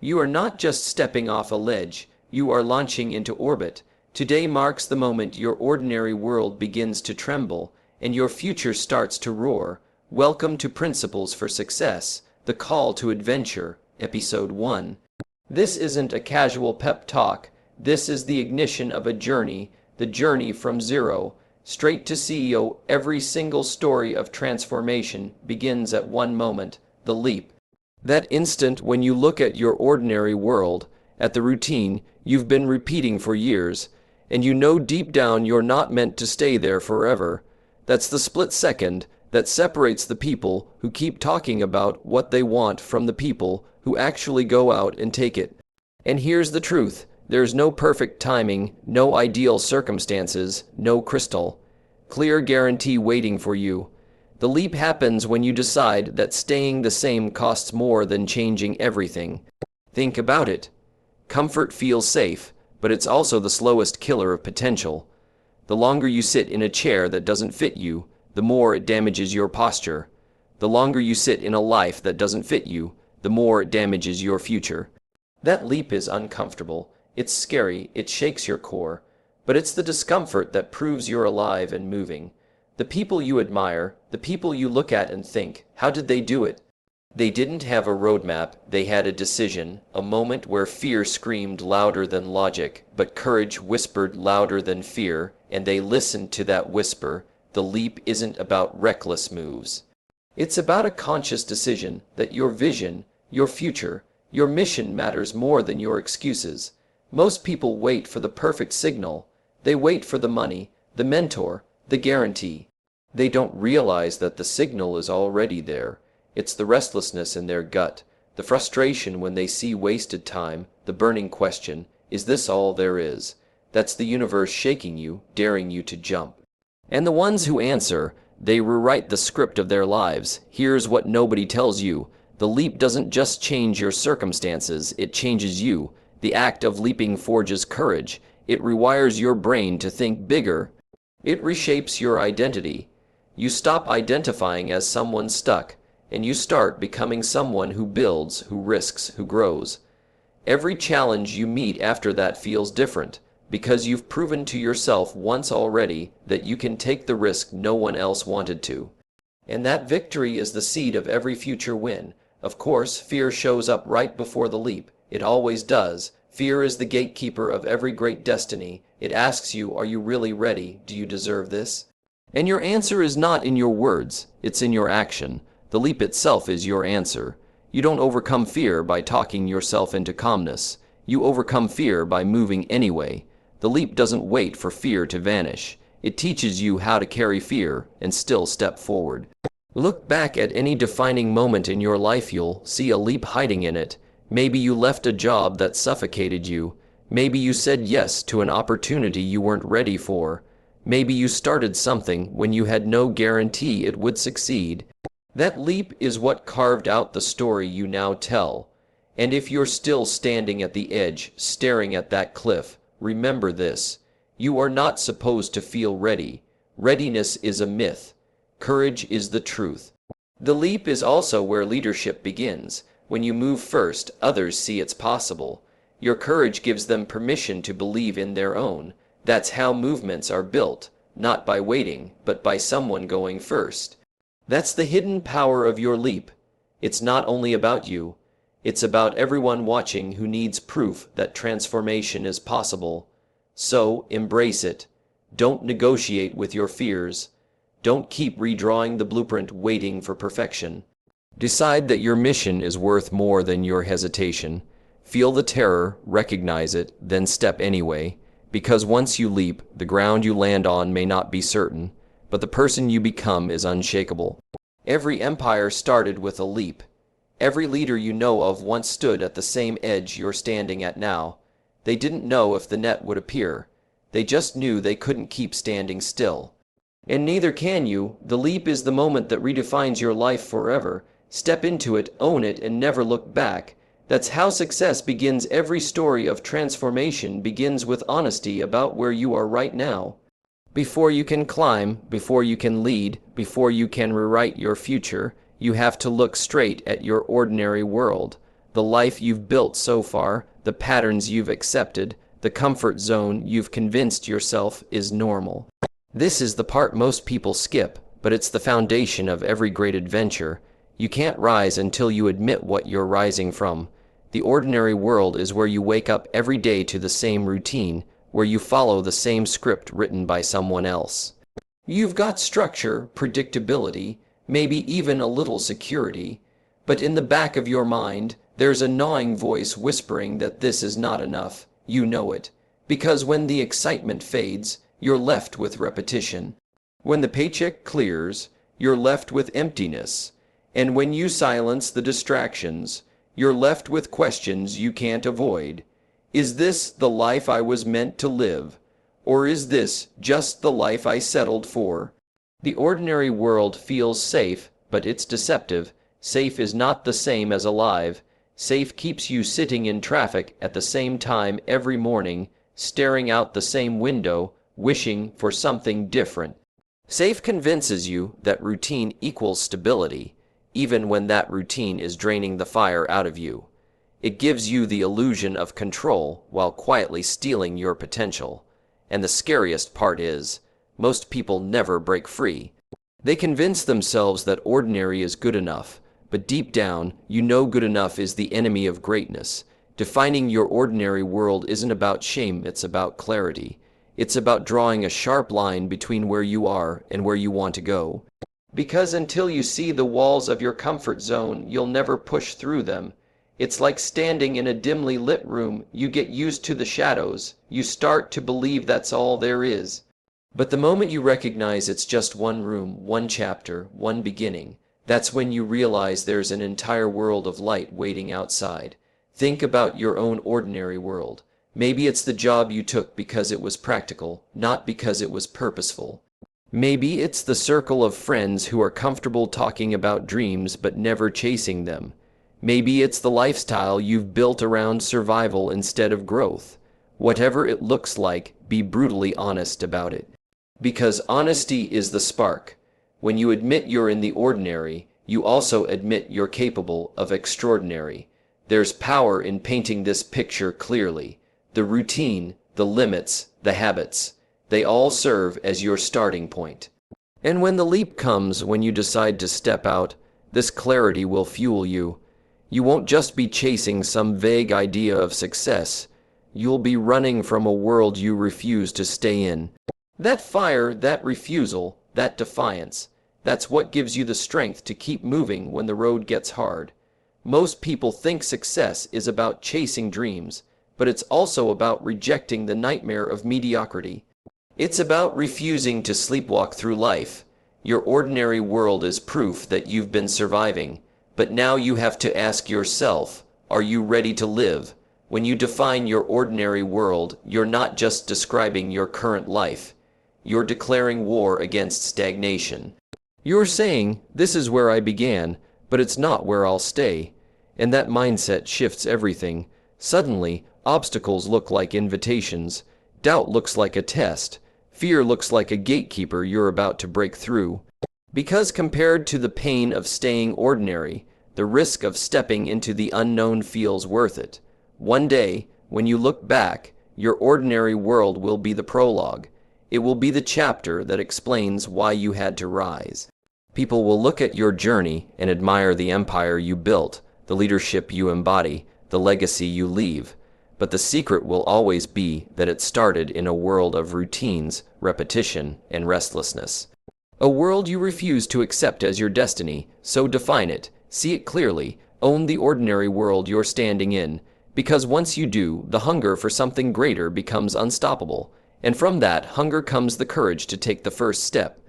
You are not just stepping off a ledge, you are launching into orbit. Today marks the moment your ordinary world begins to tremble, and your future starts to roar. Welcome to Principles for Success, The Call to Adventure, Episode 1. This isn't a casual pep talk, this is the ignition of a journey, the journey from zero, straight to CEO. Every single story of transformation begins at one moment, the leap. That instant when you look at your ordinary world, at the routine you've been repeating for years, and you know deep down you're not meant to stay there forever. That's the split second that separates the people who keep talking about what they want from the people who actually go out and take it. And here's the truth. There's no perfect timing, no ideal circumstances, no crystal clear guarantee waiting for you. The leap happens when you decide that staying the same costs more than changing everything. Think about it. Comfort feels safe, but it's also the slowest killer of potential. The longer you sit in a chair that doesn't fit you, the more it damages your posture. The longer you sit in a life that doesn't fit you, the more it damages your future. That leap is uncomfortable. It's scary, it shakes your core, but it's the discomfort that proves you're alive and moving. The people you admire, the people you look at and think, how did they do it? They didn't have a roadmap, they had a decision, a moment where fear screamed louder than logic, but courage whispered louder than fear, and they listened to that whisper. The leap isn't about reckless moves. It's about a conscious decision that your vision, your future, your mission matters more than your excuses. Most people wait for the perfect signal. They wait for the money, the mentor, the guarantee. They don't realize that the signal is already there. It's the restlessness in their gut, the frustration when they see wasted time, the burning question, is this all there is? That's the universe shaking you, daring you to jump. And the ones who answer, they rewrite the script of their lives. Here's what nobody tells you. The leap doesn't just change your circumstances, it changes you. The act of leaping forges courage. It rewires your brain to think bigger. It reshapes your identity. You stop identifying as someone stuck, and you start becoming someone who builds, who risks, who grows. Every challenge you meet after that feels different, because you've proven to yourself once already that you can take the risk no one else wanted to. And that victory is the seed of every future win. Of course, fear shows up right before the leap. It always does. Fear is the gatekeeper of every great destiny. It asks you, are you really ready? Do you deserve this? And your answer is not in your words, it's in your action. The leap itself is your answer. You don't overcome fear by talking yourself into calmness. You overcome fear by moving anyway. The leap doesn't wait for fear to vanish. It teaches you how to carry fear and still step forward. Look back at any defining moment in your life, you'll see a leap hiding in it. Maybe you left a job that suffocated you. Maybe you said yes to an opportunity you weren't ready for. Maybe you started something when you had no guarantee it would succeed. That leap is what carved out the story you now tell. And if you're still standing at the edge, staring at that cliff, remember this. You are not supposed to feel ready. Readiness is a myth. Courage is the truth. The leap is also where leadership begins. When you move first, others see it's possible. Your courage gives them permission to believe in their own. That's how movements are built, not by waiting, but by someone going first. That's the hidden power of your leap. It's not only about you. It's about everyone watching who needs proof that transformation is possible. So, embrace it. Don't negotiate with your fears. Don't keep redrawing the blueprint waiting for perfection. Decide that your mission is worth more than your hesitation. Feel the terror, recognize it, then step anyway. Because once you leap, the ground you land on may not be certain, but the person you become is unshakable. Every empire started with a leap. Every leader you know of once stood at the same edge you're standing at now. They didn't know if the net would appear. They just knew they couldn't keep standing still. And neither can you. The leap is the moment that redefines your life forever. Step into it, own it, and never look back. That's how success begins. Every story of transformation begins with honesty about where you are right now. Before you can climb, before you can lead, before you can rewrite your future, you have to look straight at your ordinary world. The life you've built so far, the patterns you've accepted, the comfort zone you've convinced yourself is normal. This is the part most people skip, but it's the foundation of every great adventure. You can't rise until you admit what you're rising from. The ordinary world is where you wake up every day to the same routine, where you follow the same script written by someone else. You've got structure, predictability, maybe even a little security, but in the back of your mind, there's a gnawing voice whispering that this is not enough. You know it, because when the excitement fades, you're left with repetition. When the paycheck clears, you're left with emptiness. And when you silence the distractions, you're left with questions you can't avoid. Is this the life I was meant to live? Or is this just the life I settled for? The ordinary world feels safe, but it's deceptive. Safe is not the same as alive. Safe keeps you sitting in traffic at the same time every morning, staring out the same window, wishing for something different. Safe convinces you that routine equals stability, even when that routine is draining the fire out of you. It gives you the illusion of control while quietly stealing your potential. And the scariest part is, most people never break free. They convince themselves that ordinary is good enough, but deep down, you know good enough is the enemy of greatness. Defining your ordinary world isn't about shame, it's about clarity. It's about drawing a sharp line between where you are and where you want to go. Because until you see the walls of your comfort zone, you'll never push through them. It's like standing in a dimly lit room. You get used to the shadows. You start to believe that's all there is. But the moment you recognize it's just one room, one chapter, one beginning, that's when you realize there's an entire world of light waiting outside. Think about your own ordinary world. Maybe it's the job you took because it was practical, not because it was purposeful. Maybe it's the circle of friends who are comfortable talking about dreams but never chasing them. Maybe it's the lifestyle you've built around survival instead of growth. Whatever it looks like, be brutally honest about it. Because honesty is the spark. When you admit you're in the ordinary, you also admit you're capable of extraordinary. There's power in painting this picture clearly. The routine, the limits, the habits, they all serve as your starting point. And when the leap comes, when you decide to step out, this clarity will fuel you. You won't just be chasing some vague idea of success. You'll be running from a world you refuse to stay in. That fire, that refusal, that defiance, that's what gives you the strength to keep moving when the road gets hard. Most people think success is about chasing dreams, but it's also about rejecting the nightmare of mediocrity. It's about refusing to sleepwalk through life. Your ordinary world is proof that you've been surviving, but now you have to ask yourself, are you ready to live? When you define your ordinary world, you're not just describing your current life. You're declaring war against stagnation. You're saying, this is where I began, but it's not where I'll stay. And that mindset shifts everything. Suddenly, obstacles look like invitations. Doubt looks like a test. Fear looks like a gatekeeper you're about to break through. Because compared to the pain of staying ordinary, the risk of stepping into the unknown feels worth it. One day, when you look back, your ordinary world will be the prologue. It will be the chapter that explains why you had to rise. People will look at your journey and admire the empire you built, the leadership you embody, the legacy you leave. But the secret will always be that it started in a world of routines, repetition, and restlessness. A world you refuse to accept as your destiny, so define it, see it clearly, own the ordinary world you're standing in, because once you do, the hunger for something greater becomes unstoppable, and from that hunger comes the courage to take the first step.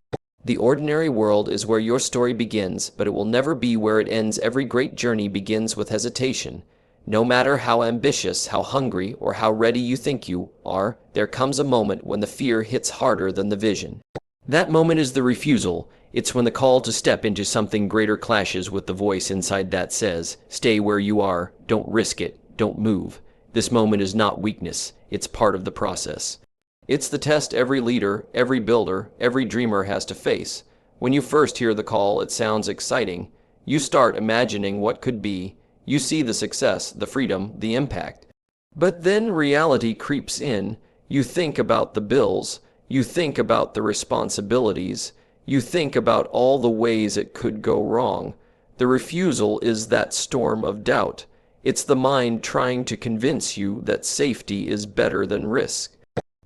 The ordinary world is where your story begins, but it will never be where it ends. Every great journey begins with hesitation. No matter how ambitious, how hungry, or how ready you think you are, there comes a moment when the fear hits harder than the vision. That moment is the refusal. It's when the call to step into something greater clashes with the voice inside that says, stay where you are, don't risk it, don't move. This moment is not weakness, it's part of the process. It's the test every leader, every builder, every dreamer has to face. When you first hear the call, it sounds exciting. You start imagining what could be. You see the success, the freedom, the impact. But then reality creeps in. You think about the bills. You think about the responsibilities. You think about all the ways it could go wrong. The refusal is that storm of doubt. It's the mind trying to convince you that safety is better than risk.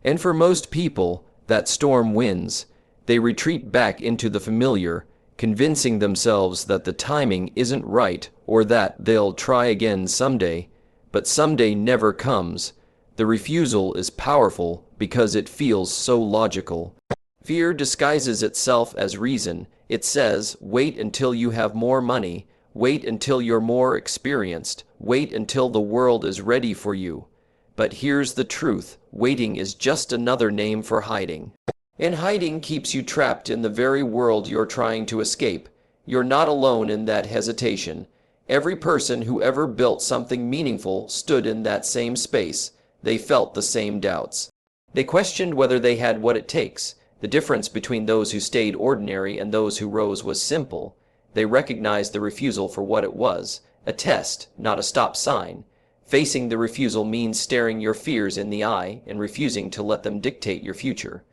And for most people, that storm wins. They retreat back into the familiar, convincing themselves that the timing isn't right or that they'll try again someday. But someday never comes. The refusal is powerful because it feels so logical. Fear disguises itself as reason. It says, wait until you have more money, wait until you're more experienced, wait until the world is ready for you. But here's the truth, waiting is just another name for hiding. And hiding keeps you trapped in the very world you're trying to escape. You're not alone in that hesitation. Every person who ever built something meaningful stood in that same space. They felt the same doubts. They questioned whether they had what it takes. The difference between those who stayed ordinary and those who rose was simple. They recognized the refusal for what it was, a test, not a stop sign. Facing the refusal means staring your fears in the eye and refusing to let them dictate your future.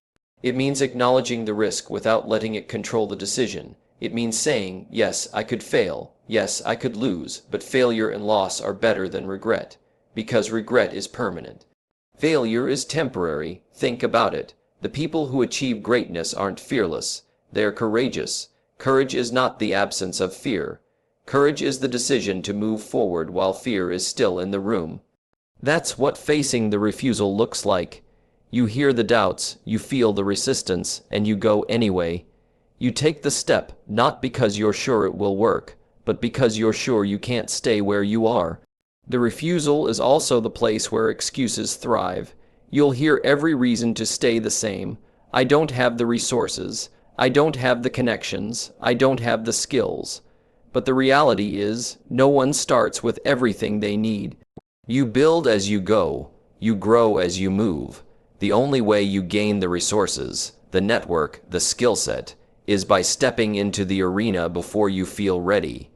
It means acknowledging the risk without letting it control the decision. It means saying, yes, I could fail, yes, I could lose, but failure and loss are better than regret, because regret is permanent. Failure is temporary. Think about it. The people who achieve greatness aren't fearless. They're courageous. Courage is not the absence of fear. Courage is the decision to move forward while fear is still in the room. That's what facing the refusal looks like. You hear the doubts, you feel the resistance, and you go anyway. You take the step, not because you're sure it will work, but because you're sure you can't stay where you are. The refusal is also the place where excuses thrive. You'll hear every reason to stay the same. I don't have the resources. I don't have the connections. I don't have the skills. But the reality is, no one starts with everything they need. You build as you go. You grow as you move. The only way you gain the resources, the network, the skill set, is by stepping into the arena before you feel ready.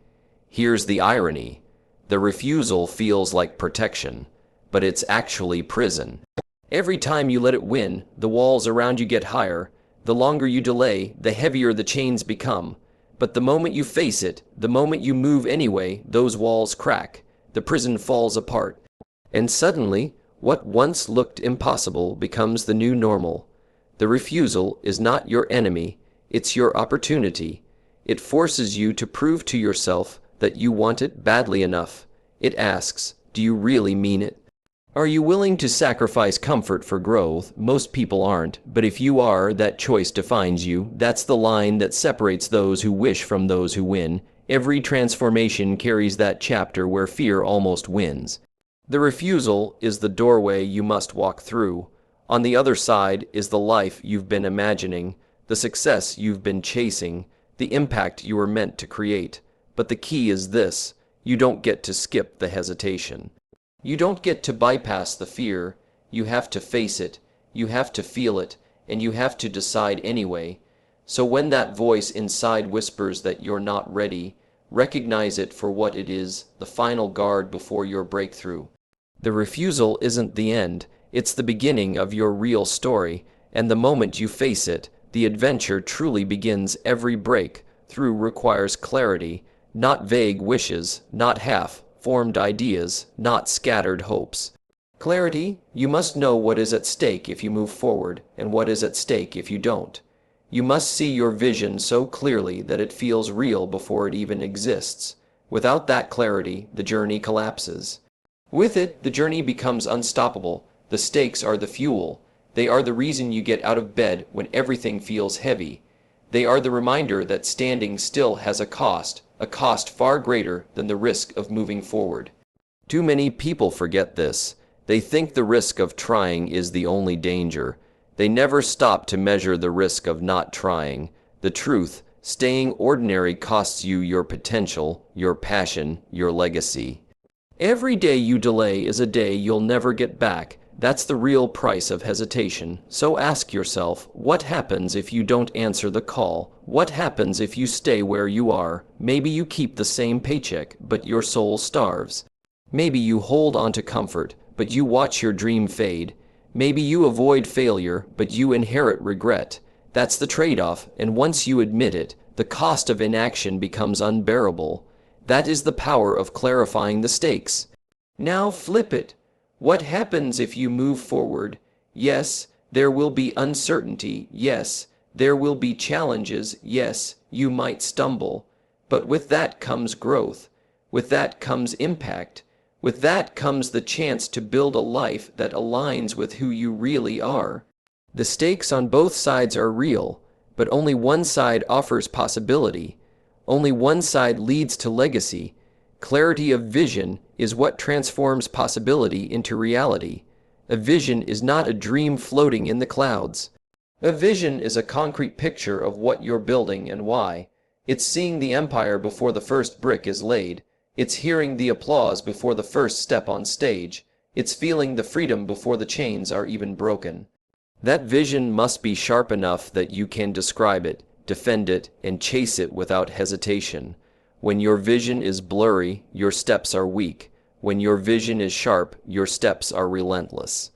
Here's the irony. The refusal feels like protection, but it's actually prison. Every time you let it win, the walls around you get higher. The longer you delay, the heavier the chains become. But the moment you face it, the moment you move anyway, those walls crack. The prison falls apart. And suddenly, what once looked impossible becomes the new normal. The refusal is not your enemy, it's your opportunity. It forces you to prove to yourself that you want it badly enough. It asks, do you really mean it? Are you willing to sacrifice comfort for growth? Most people aren't, but if you are, that choice defines you. That's the line that separates those who wish from those who win. Every transformation carries that chapter where fear almost wins. The refusal is the doorway you must walk through. On the other side is the life you've been imagining, the success you've been chasing, the impact you were meant to create. But the key is this: you don't get to skip the hesitation. You don't get to bypass the fear. You have to face it, you have to feel it, and you have to decide anyway. So when that voice inside whispers that you're not ready, recognize it for what it is, the final guard before your breakthrough. The refusal isn't the end, it's the beginning of your real story, and the moment you face it, the adventure truly begins. Every breakthrough requires clarity, not vague wishes, not half-formed ideas, not scattered hopes. Clarity: you must know what is at stake if you move forward, and what is at stake if you don't. You must see your vision so clearly that it feels real before it even exists. Without that clarity, the journey collapses. With it, the journey becomes unstoppable. The stakes are the fuel. They are the reason you get out of bed when everything feels heavy. They are the reminder that standing still has a cost far greater than the risk of moving forward. Too many people forget this. They think the risk of trying is the only danger. They never stop to measure the risk of not trying. The truth: staying ordinary costs you your potential, your passion, your legacy. Every day you delay is a day you'll never get back. That's the real price of hesitation. So ask yourself, what happens if you don't answer the call? What happens if you stay where you are? Maybe you keep the same paycheck, but your soul starves. Maybe you hold on to comfort, but you watch your dream fade. Maybe you avoid failure, but you inherit regret. That's the trade-off, and once you admit it, the cost of inaction becomes unbearable. That is the power of clarifying the stakes. Now flip it. What happens if you move forward? Yes, there will be uncertainty. Yes, there will be challenges. Yes, you might stumble. But with that comes growth. With that comes impact. With that comes the chance to build a life that aligns with who you really are. The stakes on both sides are real, but only one side offers possibility. Only one side leads to legacy. Clarity of vision is what transforms possibility into reality. A vision is not a dream floating in the clouds. A vision is a concrete picture of what you're building and why. It's seeing the empire before the first brick is laid. It's hearing the applause before the first step on stage. It's feeling the freedom before the chains are even broken. That vision must be sharp enough that you can describe it, defend it, and chase it without hesitation. When your vision is blurry, your steps are weak. When your vision is sharp, your steps are relentless.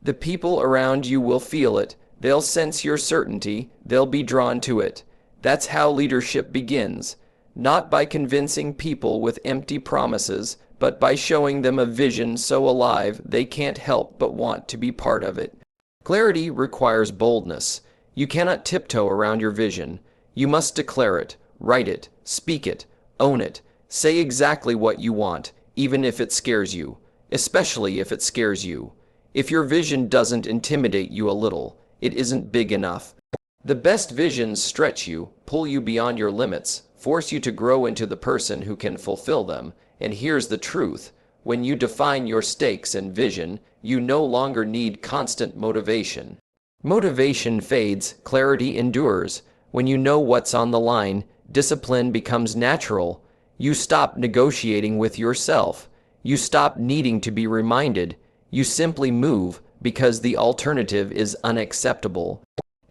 The people around you will feel it. They'll sense your certainty. They'll be drawn to it. That's how leadership begins. Not by convincing people with empty promises, but by showing them a vision so alive they can't help but want to be part of it. Clarity requires boldness. You cannot tiptoe around your vision. You must declare it, write it, speak it, own it. Say exactly what you want, even if it scares you, especially if it scares you. If your vision doesn't intimidate you a little, it isn't big enough. The best visions stretch you, pull you beyond your limits, force you to grow into the person who can fulfill them. And here's the truth. When you define your stakes and vision, you no longer need constant motivation. Motivation fades, clarity endures. When you know what's on the line, discipline becomes natural. You stop negotiating with yourself. You stop needing to be reminded. You simply move because the alternative is unacceptable.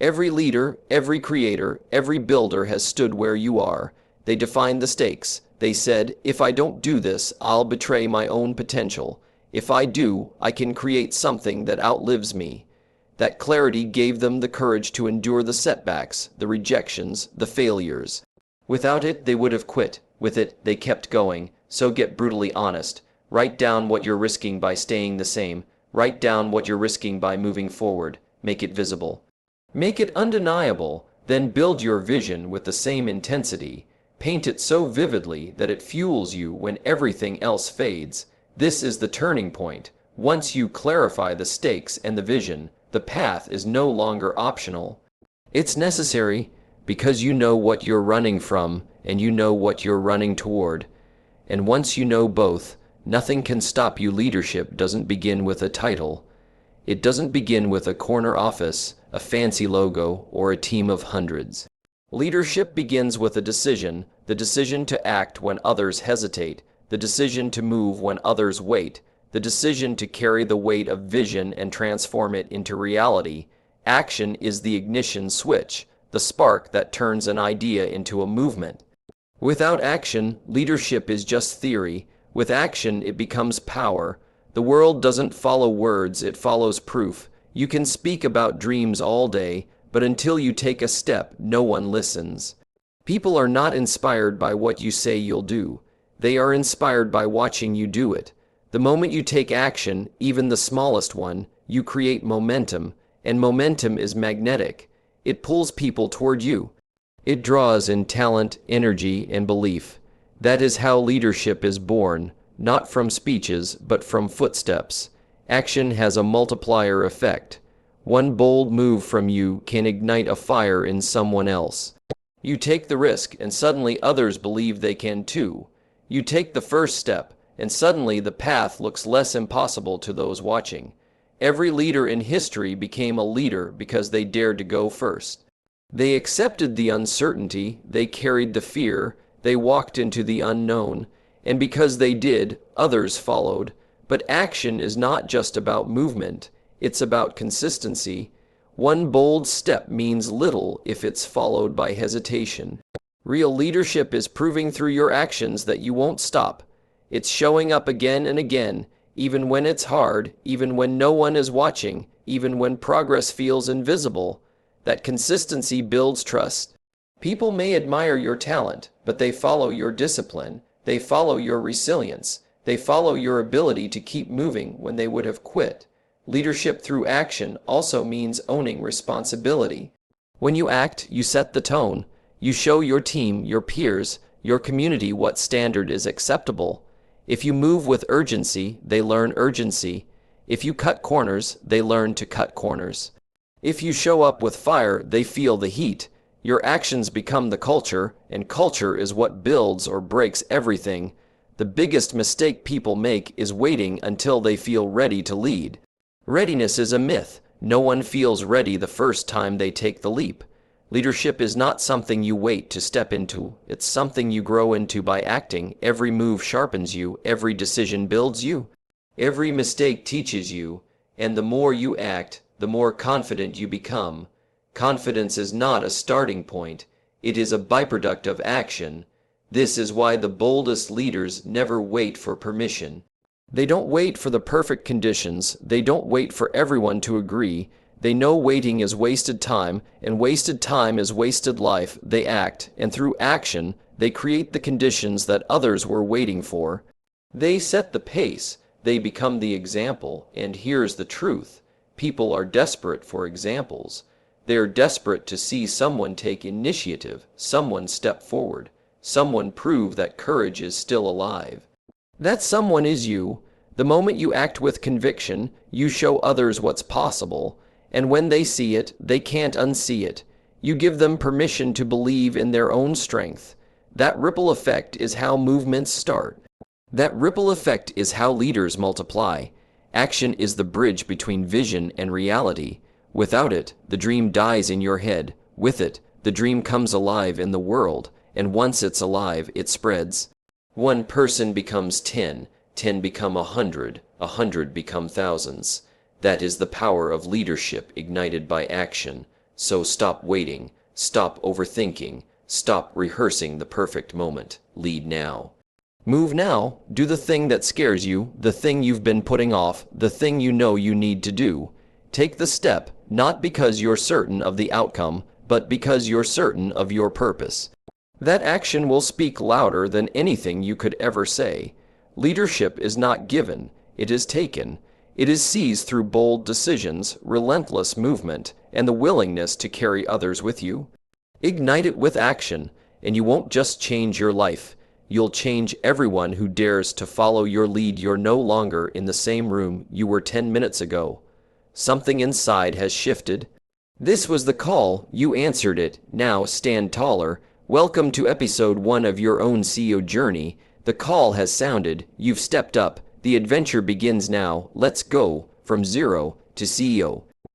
Every leader, every creator, every builder has stood where you are. They defined the stakes. They said, if I don't do this, I'll betray my own potential. If I do, I can create something that outlives me. That clarity gave them the courage to endure the setbacks, the rejections, the failures. Without it, they would have quit. With it, they kept going. So get brutally honest. Write down what you're risking by staying the same. Write down what you're risking by moving forward. Make it visible. Make it undeniable. Then build your vision with the same intensity. Paint it so vividly that it fuels you when everything else fades. This is the turning point. Once you clarify the stakes and the vision, the path is no longer optional. It's necessary because you know what you're running from and you know what you're running toward. And once you know both, nothing can stop you. Leadership doesn't begin with a title. It doesn't begin with a corner office, a fancy logo, or a team of hundreds. Leadership begins with a decision, the decision to act when others hesitate, the decision to move when others wait, the decision to carry the weight of vision and transform it into reality. Action is the ignition switch, the spark that turns an idea into a movement. Without action, leadership is just theory. With action, it becomes power. The world doesn't follow words, it follows proof. You can speak about dreams all day, but until you take a step, no one listens. People are not inspired by what you say you'll do. They are inspired by watching you do it. The moment you take action, even the smallest one, you create momentum, and momentum is magnetic. It pulls people toward you. It draws in talent, energy, and belief. That is how leadership is born, not from speeches, but from footsteps. Action has a multiplier effect. One bold move from you can ignite a fire in someone else. You take the risk, and suddenly others believe they can too. You take the first step, and suddenly the path looks less impossible to those watching. Every leader in history became a leader because they dared to go first. They accepted the uncertainty, they carried the fear, they walked into the unknown, and because they did, others followed. But action is not just about movement. It's about consistency. One bold step means little if it's followed by hesitation. Real leadership is proving through your actions that you won't stop. It's showing up again and again, even when it's hard, even when no one is watching, even when progress feels invisible. That consistency builds trust. People may admire your talent, but they follow your discipline. They follow your resilience. They follow your ability to keep moving when they would have quit. Leadership through action also means owning responsibility. When you act, you set the tone. You show your team, your peers, your community what standard is acceptable. If you move with urgency, they learn urgency. If you cut corners, they learn to cut corners. If you show up with fire, they feel the heat. Your actions become the culture, and culture is what builds or breaks everything. The biggest mistake people make is waiting until they feel ready to lead. Readiness is a myth. No one feels ready the first time they take the leap. Leadership is not something you wait to step into. It's something you grow into by acting. Every move sharpens you. Every decision builds you. Every mistake teaches you. And the more you act, the more confident you become. Confidence is not a starting point. It is a byproduct of action. This is why the boldest leaders never wait for permission. They don't wait for the perfect conditions. They don't wait for everyone to agree. They know waiting is wasted time, and wasted time is wasted life. They act, and through action, they create the conditions that others were waiting for. They set the pace. They become the example. And here's the truth. People are desperate for examples. They are desperate to see someone take initiative, someone step forward, someone prove that courage is still alive. That someone is you. The moment you act with conviction, you show others what's possible. And when they see it, they can't unsee it. You give them permission to believe in their own strength. That ripple effect is how movements start. That ripple effect is how leaders multiply. Action is the bridge between vision and reality. Without it, the dream dies in your head. With it, the dream comes alive in the world. And once it's alive, it spreads. One person becomes 10, 10 become 100, 100 become thousands. That is the power of leadership ignited by action. So stop waiting, stop overthinking, stop rehearsing the perfect moment. Lead now. Move now. Do the thing that scares you, the thing you've been putting off, the thing you know you need to do. Take the step, not because you're certain of the outcome, but because you're certain of your purpose. That action will speak louder than anything you could ever say. Leadership is not given, it is taken. It is seized through bold decisions, relentless movement, and the willingness to carry others with you. Ignite it with action, and you won't just change your life. You'll change everyone who dares to follow your lead. You're no longer in the same room you were 10 minutes ago. Something inside has shifted. This was the call, you answered it, now stand taller. Welcome to episode 1 of your own CEO journey. The call has sounded, you've stepped up, the adventure begins now. Let's go from zero to CEO.